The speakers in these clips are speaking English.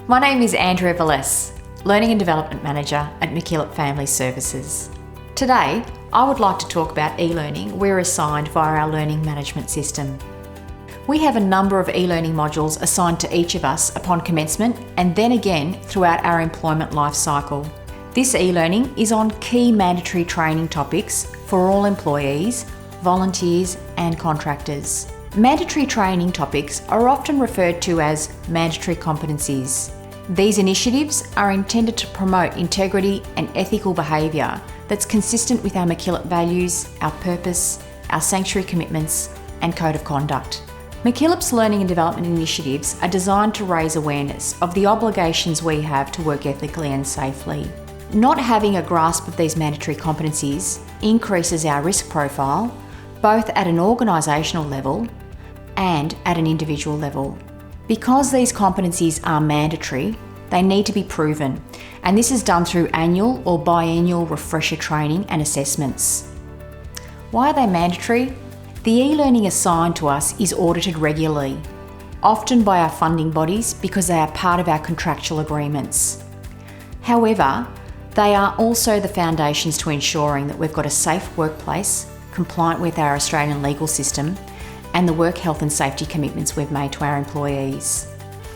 My name is Andrea Valles, Learning and Development Manager at MacKillop Family Services. Today, I would like to talk about eLearning we're assigned via our learning management system. We have a number of eLearning modules assigned to each of us upon commencement and then again throughout our employment life cycle. This eLearning is on key mandatory training topics for all employees, volunteers and contractors. Mandatory training topics are often referred to as mandatory competencies. These initiatives are intended to promote integrity and ethical behaviour that's consistent with our MacKillop values, our purpose, our sanctuary commitments and code of conduct. MacKillop's learning and development initiatives are designed to raise awareness of the obligations we have to work ethically and safely. Not having a grasp of these mandatory competencies increases our risk profile, both at an organisational level and at an individual level. Because these competencies are mandatory, they need to be proven, and this is done through annual or biannual refresher training and assessments. Why are they mandatory? The e-learning assigned to us is audited regularly, often by our funding bodies because they are part of our contractual agreements. However, they are also the foundations to ensuring that we've got a safe workplace, compliant with our Australian legal system, and the work health and safety commitments we've made to our employees.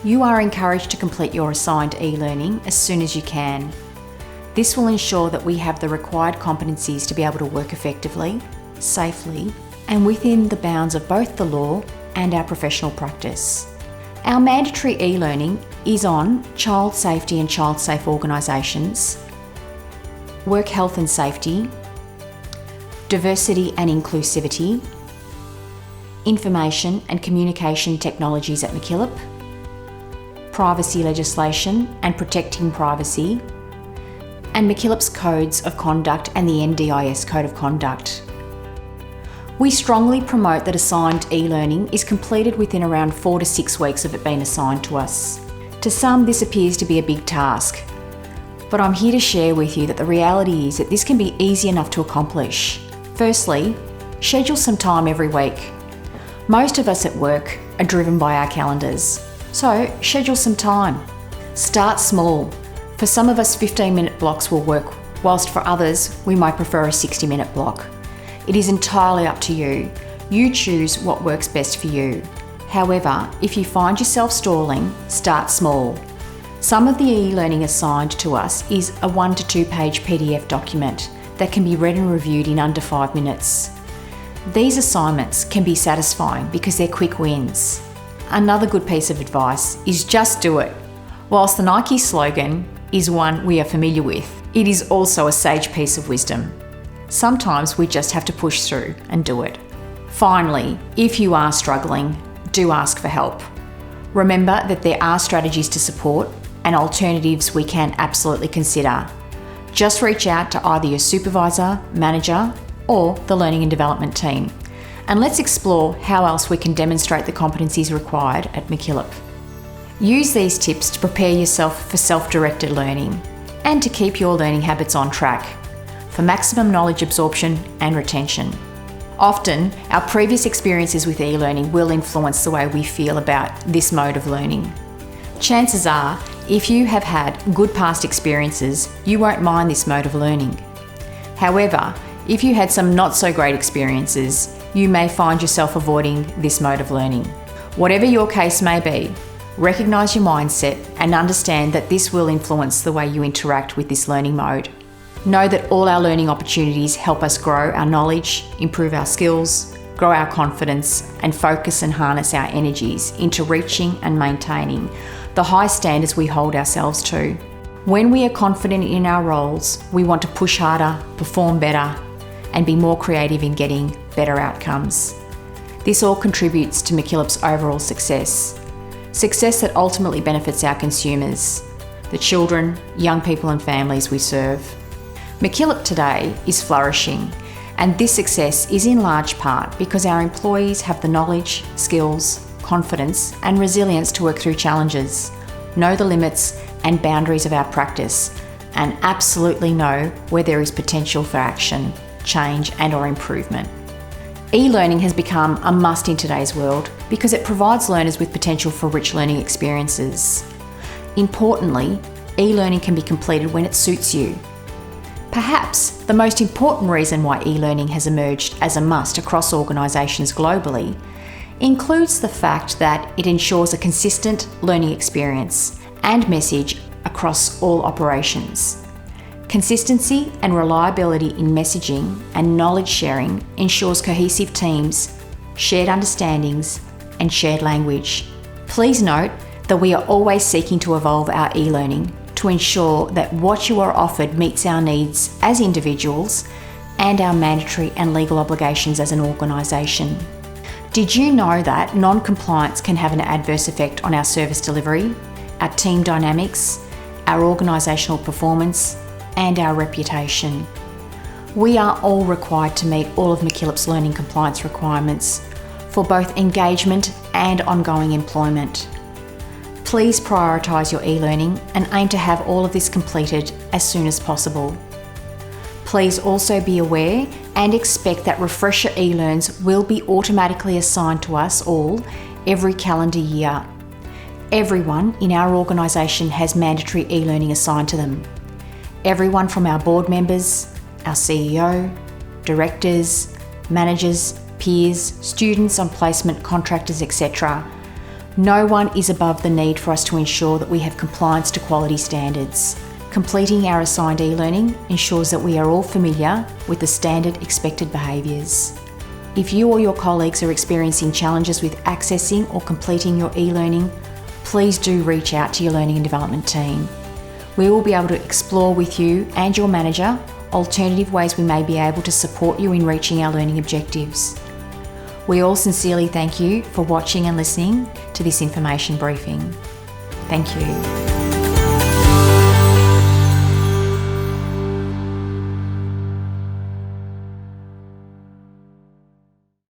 You are encouraged to complete your assigned e-learning as soon as you can. This will ensure that we have the required competencies to be able to work effectively, safely, and within the bounds of both the law and our professional practice. Our mandatory e-learning is on child safety and child safe organisations, work health and safety, diversity and inclusivity, information and communication technologies at MacKillop, privacy legislation and protecting privacy, and MacKillop's codes of conduct and the NDIS code of conduct. We strongly promote that assigned e-learning is completed within around 4 to 6 weeks of it being assigned to us. To some, this appears to be a big task, but I'm here to share with you that the reality is that this can be easy enough to accomplish. Firstly, schedule some time every week. Most of us at work are driven by our calendars, so schedule some time. Start small. For some of us, 15-minute blocks will work, whilst for others, we might prefer a 60-minute block. It is entirely up to you. You choose what works best for you. However, if you find yourself stalling, start small. Some of the e-learning assigned to us is a 1 to 2 page PDF document that can be read and reviewed in under 5 minutes. These assignments can be satisfying because they're quick wins. Another good piece of advice is just do it. Whilst the Nike slogan is one we are familiar with, it is also a sage piece of wisdom. Sometimes we just have to push through and do it. Finally, if you are struggling, do ask for help. Remember that there are strategies to support and alternatives we can absolutely consider. Just reach out to either your supervisor, manager, or the learning and development team. And let's explore how else we can demonstrate the competencies required at MacKillop. Use these tips to prepare yourself for self-directed learning and to keep your learning habits on track for maximum knowledge absorption and retention. Often, our previous experiences with e-learning will influence the way we feel about this mode of learning. Chances are, if you have had good past experiences, you won't mind this mode of learning. However, if you had some not so great experiences, you may find yourself avoiding this mode of learning. Whatever your case may be, recognise your mindset and understand that this will influence the way you interact with this learning mode. Know that all our learning opportunities help us grow our knowledge, improve our skills, grow our confidence, and focus and harness our energies into reaching and maintaining the high standards we hold ourselves to. When we are confident in our roles, we want to push harder, perform better, and be more creative in getting better outcomes. This all contributes to MacKillop's overall success. Success that ultimately benefits our consumers, the children, young people and families we serve. MacKillop today is flourishing, and this success is in large part because our employees have the knowledge, skills, confidence and resilience to work through challenges, know the limits and boundaries of our practice, and absolutely know where there is potential for action, change and/or improvement. E-learning has become a must in today's world because it provides learners with potential for rich learning experiences. Importantly, e-learning can be completed when it suits you. Perhaps the most important reason why e-learning has emerged as a must across organisations globally includes the fact that it ensures a consistent learning experience and message across all operations. Consistency and reliability in messaging and knowledge sharing ensures cohesive teams, shared understandings, and shared language. Please note that we are always seeking to evolve our e-learning to ensure that what you are offered meets our needs as individuals and our mandatory and legal obligations as an organisation. Did you know that non-compliance can have an adverse effect on our service delivery, our team dynamics, our organisational performance, and our reputation? We are all required to meet all of MacKillop's learning compliance requirements for both engagement and ongoing employment. Please prioritise your e-learning and aim to have all of this completed as soon as possible. Please also be aware and expect that refresher e-learns will be automatically assigned to us all every calendar year. Everyone in our organisation has mandatory e-learning assigned to them. Everyone from our board members, our CEO, directors, managers, peers, students on placement, contractors, etc. No one is above the need for us to ensure that we have compliance to quality standards. Completing our assigned e-learning ensures that we are all familiar with the standard expected behaviours. If you or your colleagues are experiencing challenges with accessing or completing your e-learning, please do reach out to your learning and development team. We will be able to explore with you and your manager alternative ways we may be able to support you in reaching our learning objectives. We all sincerely thank you for watching and listening to this information briefing. Thank you.